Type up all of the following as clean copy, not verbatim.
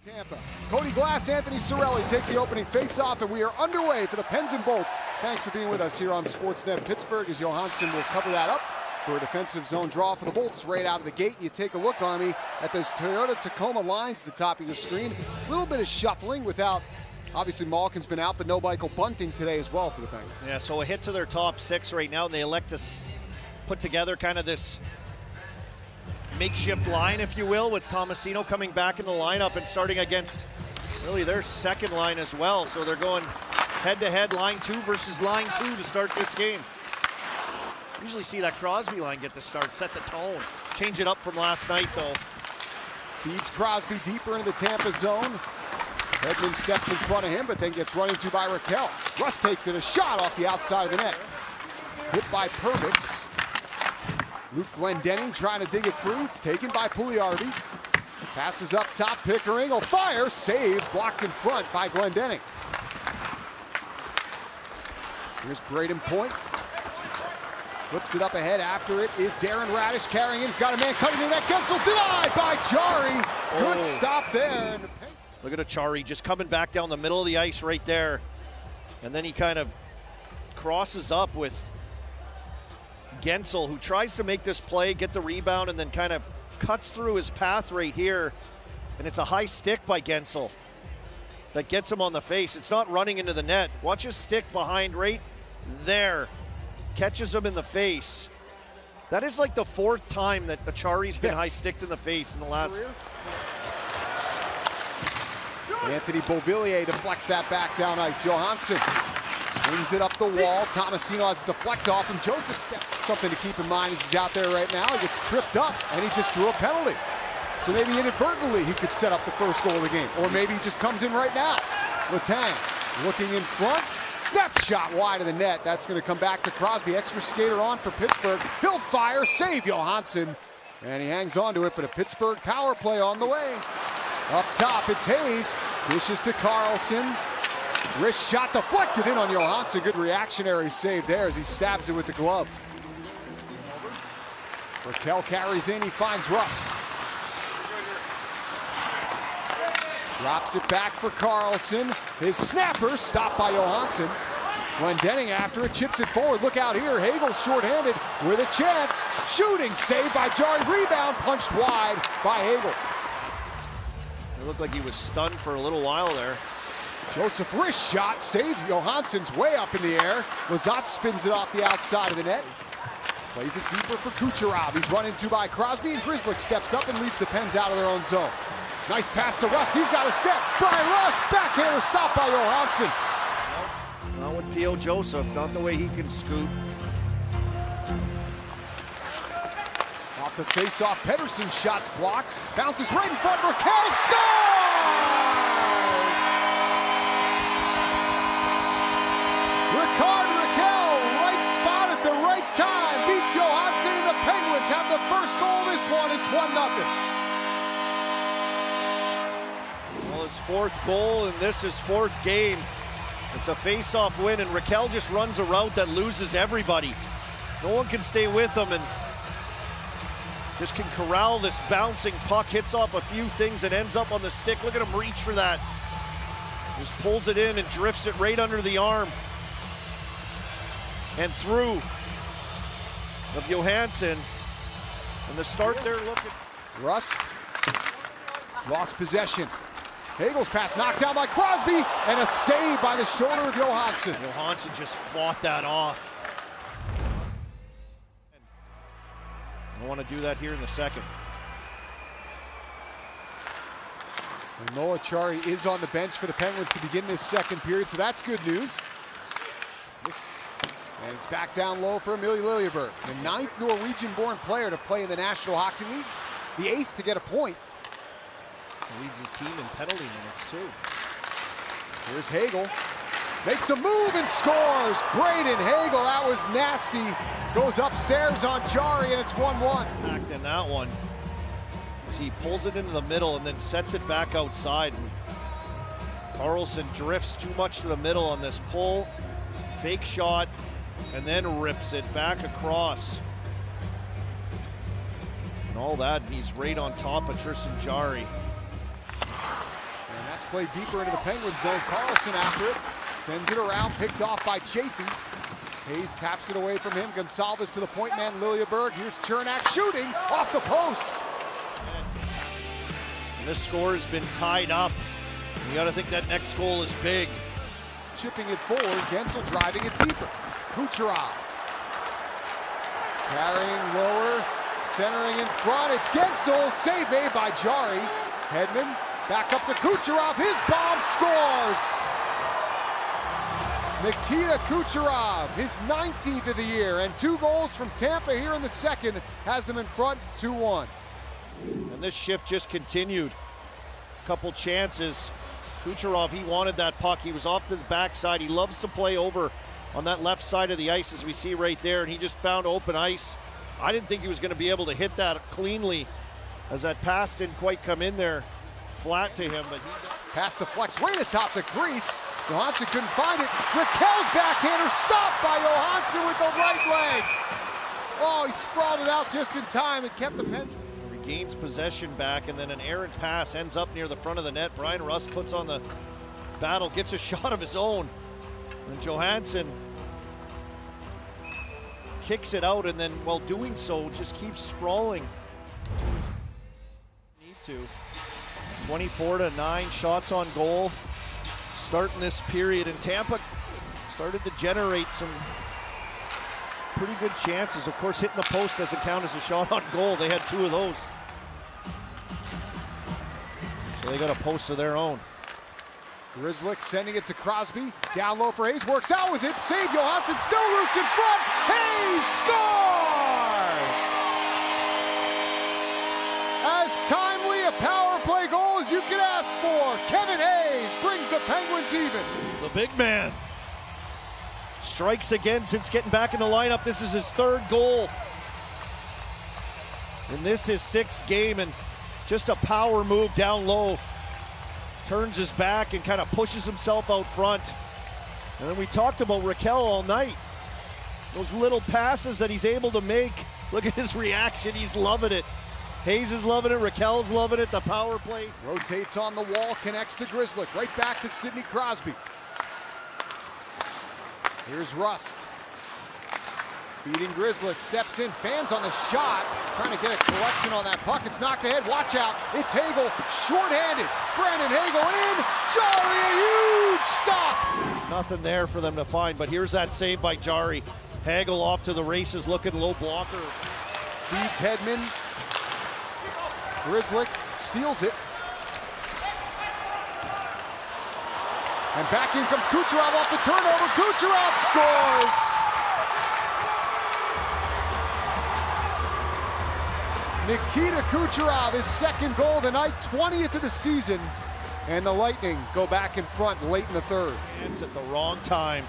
Tampa. Cody Glass, Anthony Cirelli take the opening face-off, and we are underway for the Pens and Bolts. Thanks for being with us here on Sportsnet Pittsburgh, as Johansson will cover that up for a defensive zone draw for the Bolts right out of the gate. And you take a look, on me at those Toyota Tacoma lines at the top of your screen. A little bit of shuffling without, obviously Malkin's been out, but no Michael Bunting today as well for the Penguins. Yeah, so a hit to their top six right now, and they elect to put together kind of this makeshift line, if you will, with Tomasino coming back in the lineup and starting against really their second line as well. So they're going head-to-head, line two versus line two to start this game. Usually see that Crosby line get the start, set the tone. Change it up from last night, though. Feeds Crosby deeper into the Tampa zone. Edmund steps in front of him, but then gets run into by Rakell. Russ takes it, a shot off the outside of the net. Hit by Pervitz. Luke Glendening trying to dig it free. It's taken by Pugliarvi. Passes up top, Pickering will fire. Save, blocked in front by Glendening. Here's Braden Point. Flips it up ahead. After it is Darren Radish carrying it. He's got a man cutting in that. Gensel denied by Jari. Good stop there. Look at Achari just coming back down the middle of the ice right there. And then he kind of crosses up with Gensel, who tries to make this play, get the rebound, and then kind of cuts through his path right here. And it's a high stick by Gensel that gets him on the face. It's not running into the net. Watch his stick behind right there. Catches him in the face. That is like the fourth time that Achari's been high-sticked in the face in the last. Anthony Beauvillier deflects that back down ice. Johansson swings it up the wall. Tomasino has a deflect off, and Joseph steps. Something to keep in mind as he's out there right now. He gets tripped up, and he just drew a penalty. So maybe inadvertently he could set up the first goal of the game. Or maybe he just comes in right now. Letang looking in front. Snap shot wide of the net. That's going to come back to Crosby. Extra skater on for Pittsburgh. He'll fire, save Johansson. And he hangs on to it, but a Pittsburgh power play on the way. Up top, it's Hayes. Dishes to Carlson. Wrist shot deflected in on Johansson. Good reactionary save there as he stabs it with the glove. Rakell carries in, he finds Rust. Drops it back for Carlson. His snapper stopped by Johansson. Glendening after it, chips it forward. Look out here, Hagel shorthanded with a chance. Shooting, saved by Jari. Rebound, punched wide by Hagel. It looked like he was stunned for a little while there. Joseph wrist shot, saved Johansson's way up in the air. Lazat spins it off the outside of the net. Plays it deeper for Kucherov. He's run into by Crosby, and Grzelcyk steps up and leads the Pens out of their own zone. Nice pass to Rust. He's got a step by Rust. Backhander stopped by Johansson. Not with P.O. Joseph, not the way he can scoot. Off the face-off, Pettersson's shot's blocked. Bounces right in front. Rakell scores! Rickard Rakell, right spot at the right time. Beats Johansson, and the Penguins have the first goal of this one. It's 1-0. Well, it's fourth goal, and this is fourth game. It's a face-off win, and Rakell just runs a route that loses everybody. No one can stay with him, and just can corral this bouncing puck, hits off a few things and ends up on the stick. Look at him reach for that. Just pulls it in and drifts it right under the arm and through of Johansson. And the start there, look at Rust lost possession. Hagel's pass knocked down by Crosby, and a save by the shoulder of Johansson. Johansson just fought that off. I want to do that here in the second. And Noah Chari is on the bench for the Penguins to begin this second period, so that's good news. And it's back down low for Emilio Liljeberg, the 9th Norwegian-born player to play in the National Hockey League, the 8th to get a point. He leads his team in penalty minutes, too. Here's Hagel. Makes a move and scores. Brandon Hagel, that was nasty. Goes upstairs on Jari, and it's 1-1. Packed in that one. As he pulls it into the middle and then sets it back outside. And Carlson drifts too much to the middle on this pull. Fake shot, and then rips it back across. And all that, and he's right on top of Tristan Jari. play deeper into the Penguin zone. Carlson after it, sends it around, picked off by Chafee. Hayes taps it away from him. Gonsalves to the point man, Liljeberg. Here's Cernak shooting off the post. And this score has been tied up. You got to think that next goal is big. Chipping it forward, Guentzel driving it deeper. Kucherov carrying lower, centering in front. It's Guentzel, save made by Jari. Hedman back up to Kucherov. His bomb scores. Nikita Kucherov, his 19th of the year, and 2 goals from Tampa here in the second has them in front 2-1. And this shift just continued. A couple chances. Kucherov, he wanted that puck. He was off to the backside. He loves to play over on that left side of the ice, as we see right there, and he just found open ice. I didn't think he was going to be able to hit that cleanly, as that pass didn't quite come in there flat to him. But he past the flex, right atop the crease. Johansson couldn't find it. Rakell's backhander stopped by Johansson with the right leg. Oh, he sprawled it out just in time and kept the Pens. Regains possession back, and then an errant pass ends up near the front of the net. Brian Rust puts on the battle, gets a shot of his own. And Johansson kicks it out, and then while doing so, just keeps sprawling. Need to. 24-9 shots on goal. Starting this period, and Tampa started to generate some pretty good chances. Of course, hitting the post doesn't count as a shot on goal. They had 2 of those. So they got a post of their own. Grzelcyk sending it to Crosby. Down low for Hayes, works out with it. Save, Johansson still loose in front. Hayes scores! As timely a power play goal as you could ask for. Kevin Hayes brings the Penguins even. The big man strikes again since getting back in the lineup. This is his 3rd goal. And this is 6th game, and just a power move down low. Turns his back and kind of pushes himself out front. And then we talked about Rakell all night. Those little passes that he's able to make. Look at his reaction, he's loving it. Hayes is loving it, Rakell's loving it, the power play. Rotates on the wall, connects to Grzelcyk, right back to Sidney Crosby. Here's Rust. Feeding Grzelcyk, steps in, fans on the shot, trying to get a collection on that puck. It's knocked ahead, watch out, it's Hagel, shorthanded. Brandon Hagel in, Jari, a huge stop. There's nothing there for them to find, but here's that save by Jari. Hagel off to the races, looking low blocker. Feeds Hedman. Grzelcyk steals it. And back in comes Kucherov off the turnover. Kucherov scores! Nikita Kucherov, his 2nd goal of the night, 20th of the season. And the Lightning go back in front late in the 3rd. It's at the wrong time.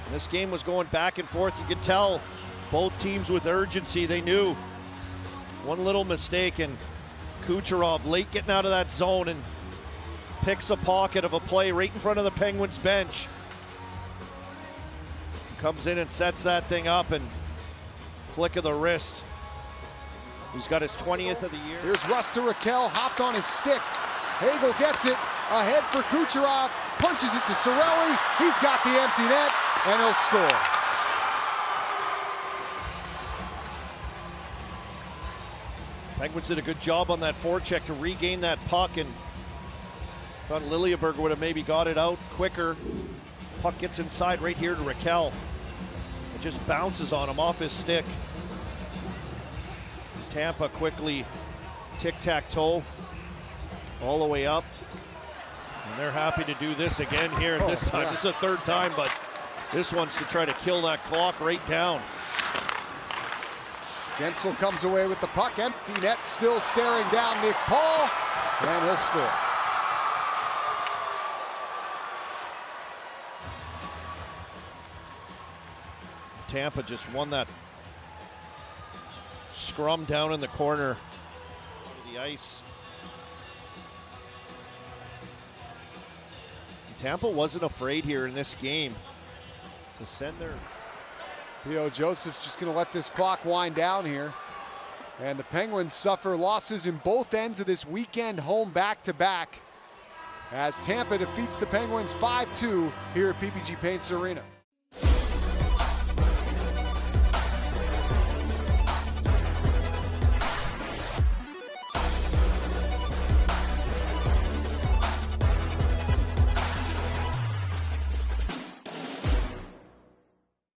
And this game was going back and forth. You could tell both teams with urgency. They knew one little mistake, and Kucherov late getting out of that zone and picks a pocket of a play right in front of the Penguins bench. Comes in and sets that thing up, and flick of the wrist. He's got his 20th of the year. Here's Rust to Rakell, hopped on his stick. Hagel gets it, ahead for Kucherov, punches it to Cirelli. He's got the empty net, and he'll score. Penguins did a good job on that forecheck to regain that puck, and thought Liljeberg would have maybe got it out quicker. Puck gets inside right here to Rakell. It just bounces on him off his stick. Tampa quickly tic-tac-toe all the way up. And they're happy to do this again here this time. Yeah. This is the 3rd time, but this one's to try to kill that clock right down. Guentzel comes away with the puck. Empty net, still staring down Nick Paul, and he'll score. Tampa just won that scrum down in the corner of the ice. Tampa wasn't afraid here in this game to send their... Theo Joseph's just going to let this clock wind down here. And the Penguins suffer losses in both ends of this weekend home back-to-back. as Tampa defeats the Penguins 5-2 here at PPG Paints Arena.